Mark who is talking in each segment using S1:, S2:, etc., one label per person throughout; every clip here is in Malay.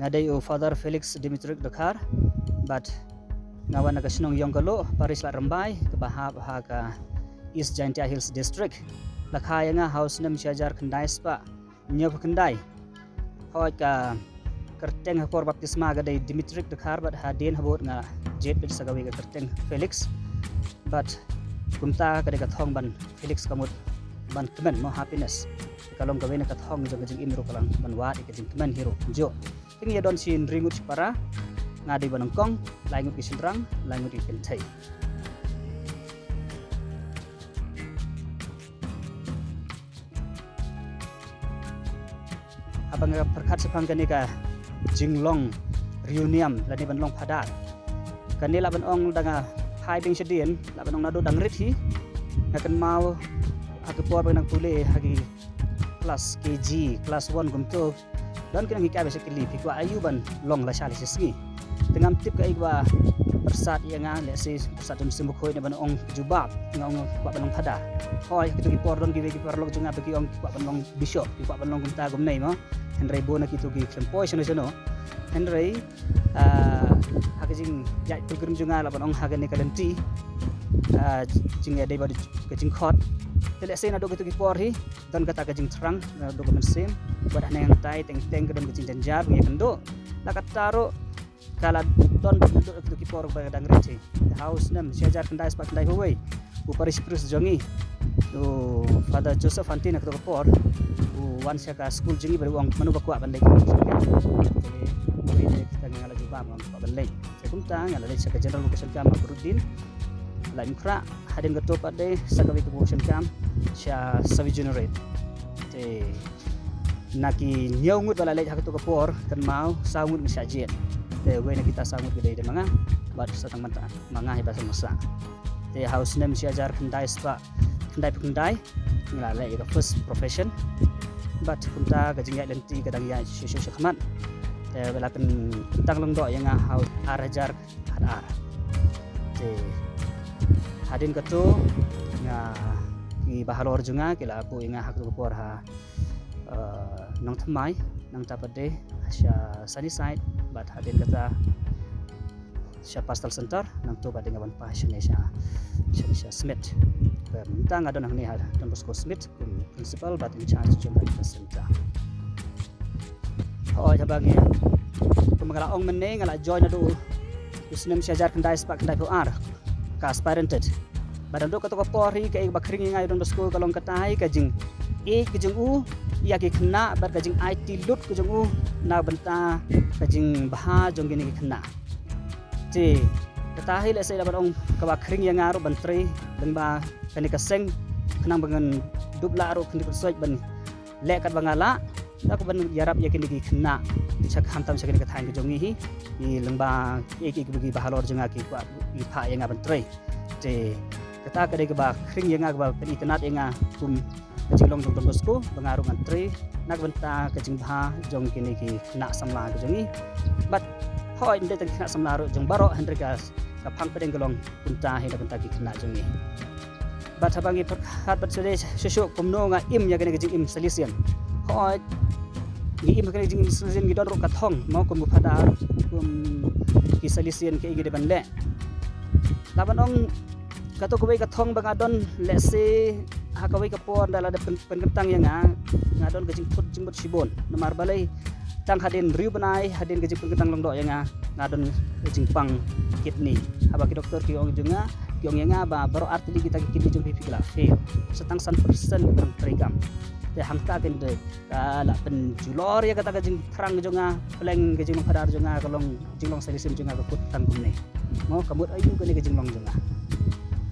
S1: ngadai Father Felix Dimitri Dakar but ngawan naga sinong yong kalo Paris la Rambai ke bahab ha East Jaintia Hills District lakhaya nga house nam syajar kendai spa nyok kendai hoi ka kerteng hapor baptisma gadai Dimitri Dakar but hadin habot nga jet bit sagawi ka kerteng Felix but kumta kadai kathong ban Felix kamut ban kemen mo happiness kalong gawin na kathong jeng imro kalang ban wa ikajing kemen hero jo ting ya don sin ringut para ngadi banongkong langut kisinrang langut ikentai abang perkat sepang kani ka jinglong reunion lani banlong padat kani laban ong danga hai bing sedien laban ong nado dangrit hi akan mau agapor bang nang pule hagi kelas KG kelas 1 gumto dan kena ngika besa kili pikwa ayuban long la shali sisgi dengan tip ka igwa persat yang le si persat dum simbuk khoi ne ban ong jubab ngong kwa banong pada hoi kitu ki por don ki ki por log junga bagi ong kwa banong bishop ki kwa banong gumta gum nei mo henry bona kitu ki sempoi sono henry hakajing jai pilgrim junga la ban ong hagan ne kalenti jing ya dei bad kajing khot tele sen ado gitu kipori dan kata kajing terang dokumen sim buat hanya yang tai teng kedam kajing janjar ya kendo la kataro kala don gitu kipor ba dang rece house nam syajar kendai spak kendai huwei Paris Prus jongi to Father Joseph Antina keto kipor wan syaka school jengi baru wong manu bakwa bandai kita ngala juba mam bandai saya kumta ngala syaka general location kam Burudin lain kra hadin gato pada sagawi kebusan kam sya sawi generate te naki nyaungut bala lej hakto kapor kan mau sangut misajet te we na kita sangut gede de manga bad satang mata manga bahasa masa te house name syajar kendai spa kendai ngala lej ka first profession but kunta gajing ya lenti kadang ya syusyu khmat te belakan tentang longdo yang house arajar hadar te hadin ketu nga ki bahalor junga kila apu inga hak tu por ha nang thamai nang tapade sya Sunnyside bat hadin kata sya pastoral center nang tu badeng awan passion sya Smith tang adon nang ni ha Don Bosco Smith principal bat in charge junga center oi habang ya pemangala ong meneng ngala join adu usnem syajar kendai spak kendai ar kas parented badan do kato kapori ka bakring ngai Don Bosco kalong katai kajing kajing ya ki kena bar kajing IT lut kajing na benta kajing bah jong gini kena ti katai le sai laban ong ka bakring yang ngaro bantri dan ba kani kaseng kenang bangan dubla ro kini kusoj ban lekat bangala aku ban yarap ya kini kena dicak hantam sakini katai kajong hi i lengba ki bagi bahalor jenga ki kwa i pha yang bantri te kata kadai ba kring yang ba penitenat yang kum kajing long Don Bosco bangaru ngantri nak benta kajing bah jong kini ki nak samla kajing but hoi inde teng nak samla ro jong baro hendrikas ka phang pedeng golong punta hina benta ki kena jong ni but habangi perhat bat sede susu kumno nga im ya kini kajing im salisian hoi gi im kini kajing im salisian gi don ro kathong mau kum pada kum ki salisian ke gi de ban le laban ong kato kawai kathong bangadon lese hakawai kapon dala de penkentang yang ngadon gajing put jimbut sibon namar balai tang hadin riu benai hadin gajing penkentang longdo yang ngadon gajing pang kidney haba ki doktor ki ong junga ki ong yang ba baro artili kita ki kidney jung pipi la fail setang 100% kan terigam te hangta ken de la penjulor ya kata gajing terang junga peleng gajing padar junga kalong jinglong salisim junga kaput tanggung ne mau kabut ayu kene gajing long junga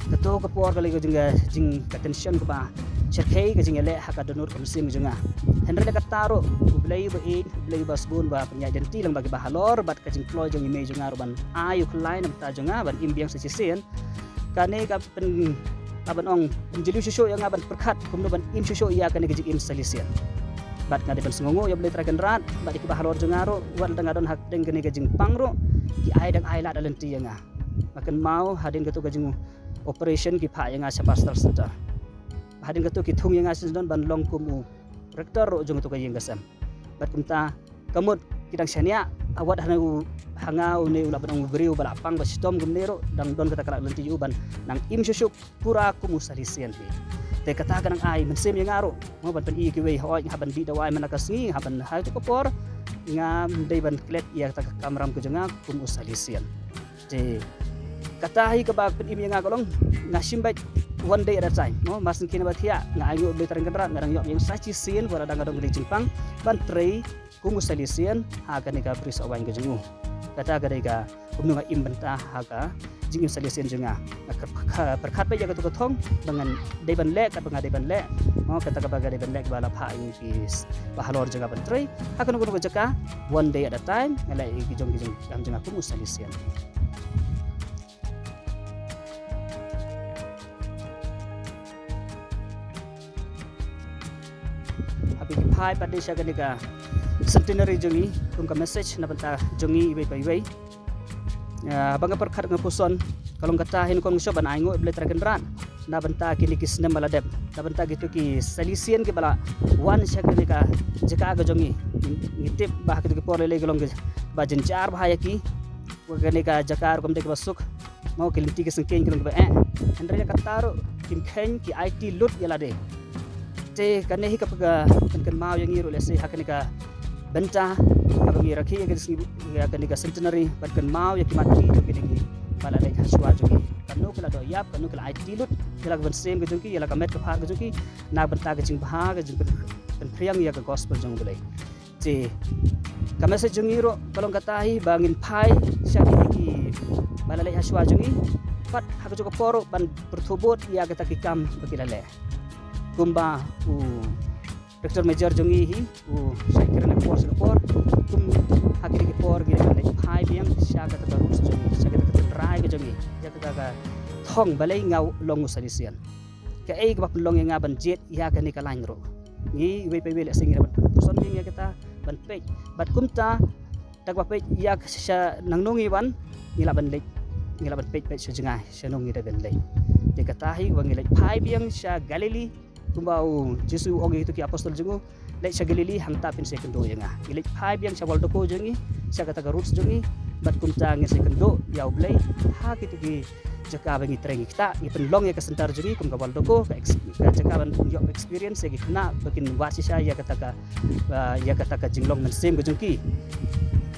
S1: keto kapor kali ko jing attention ko ba cerkei ke jing ele haka donor komsim junga henry le kataro ublay ba sbun ba penya denti lang bagi bahalor bat ka jing klo jing ime junga ruban ayu klai nam ta junga ban imbiang sa sisen kane ka pen aban ong penjelu susu yang aban perkat kumno ban im susu iya kane ke jing im salisian bat ngade ban sungungu ya boleh traken rat bat ki bahalor junga ro wat dangadon hak deng kane ke jing pangro ki ai dang ai la dalenti yang makan mau hadin ketu ka jing operation ki pha yang asa pastoral center hadin ketu ki thung yang asa don ban long kumu rektor ro jong tu ka yang gasam bat kumta kamut kidang syania awat hangau ne ula banang beriu balapang bastom gumnero dang don kata kala lenti uban nang im syusyuk pura kumusalisian te kata kanang ai mensem yang aro mo ban pen i kiwe hoy haban di dawai manakasngi haban ha to kopor nga dai ban klet ia kata kamram ko jenga kumusalisian te kata hi kabag pen im yang agolong ngasim baik one day at a time no masin kina batia nga ayo be tarang kendra ngarang yok yang saci sien wala dang dong di Jepang ban trei kumusalisian ha kan ka pris awan ke jengu kata gadai ka kumnunga imbenta haka jing salisian jenga perkat pe jaga tu thong bangan deban le kat bangan deban le mo kata ka baga deban le bala pha ing pis bahalor jenga bantrei haka nu jaka one day at a time ngalai gijong am jenga kumusalisian api pai pada sya ganika centenary jongi kum ka message na banta jongi ibai pai banga perkhat nga puson kalong kata hin kon ngso ban aingo ble trakenran na banta kini kisnem maladep na banta gitu ki salisian ke bala wan sya ganika jaka ga jongi ngitip bah gitu ki porle le galong ba jenjar bahaya ki ganika jakar kom dek basuk mau kilinti ke sengkeng galong ba andre kataro kim khen ki IT lut yalade te kanne hi kapaga kan mau yang iru lese hakanika benta abangi rakhi ya kanika centenary kan mau ya kimati jo kinigi bala dai haswa jo kanu kala do yap kanu kala IT lut kala ban sem ge jongki yala kamet ka phar ge jongki na benta ge jing bha ge jing kan priang ya ka gospel jong bulai te kamase jong iru balong katahi bangin pai sya kinigi bala dai haswa jongi pat haka jo poro ban perthubut ya ka takikam bakilale kumba Dr. Major jongi hi saya kira nak por kum hakiri ki por gila like phai biang sya ka ta rules jongi sya ka ta dry ka jongi ya ka thong balai ngau long salisian ka ei ka long nga ban jet ya ka ni ka lain ro ngi we pe le singira ban person ni ya kita ban pe bat kumta tak ba pe ya sya nang nongi ban ngila ban pe sya jengai sya nongi da ben le de kata hi wangi le phai biang sya Galilee kumbau Jesu ogi itu ki apostol jengu lek sagalili hangta pin sekendo yenga ilek phai biang sa waldo ko jengi sa kata roots jengi bat kumta nge sekendo yaw blay ha kitu ki jaka bangi treng kita ni penlong ya kesentar jengi kum ka waldo ko ka jaka ban yo experience ya kena bakin wasi sa ya kata ka jinglong men sem gejengki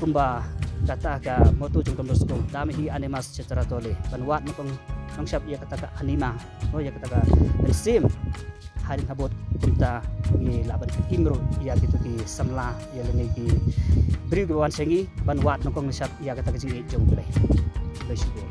S1: kumba kata ka moto jung tom dosko dami hi animas secara tole ban wat nong syap ya kata ka anima ya kata ka men sem harin habot kumta ni laban imro ya gitu ki samla ya lengi ki beri wan sengi ban wat nongkong syap ya kata ka jingi jong bulai syukur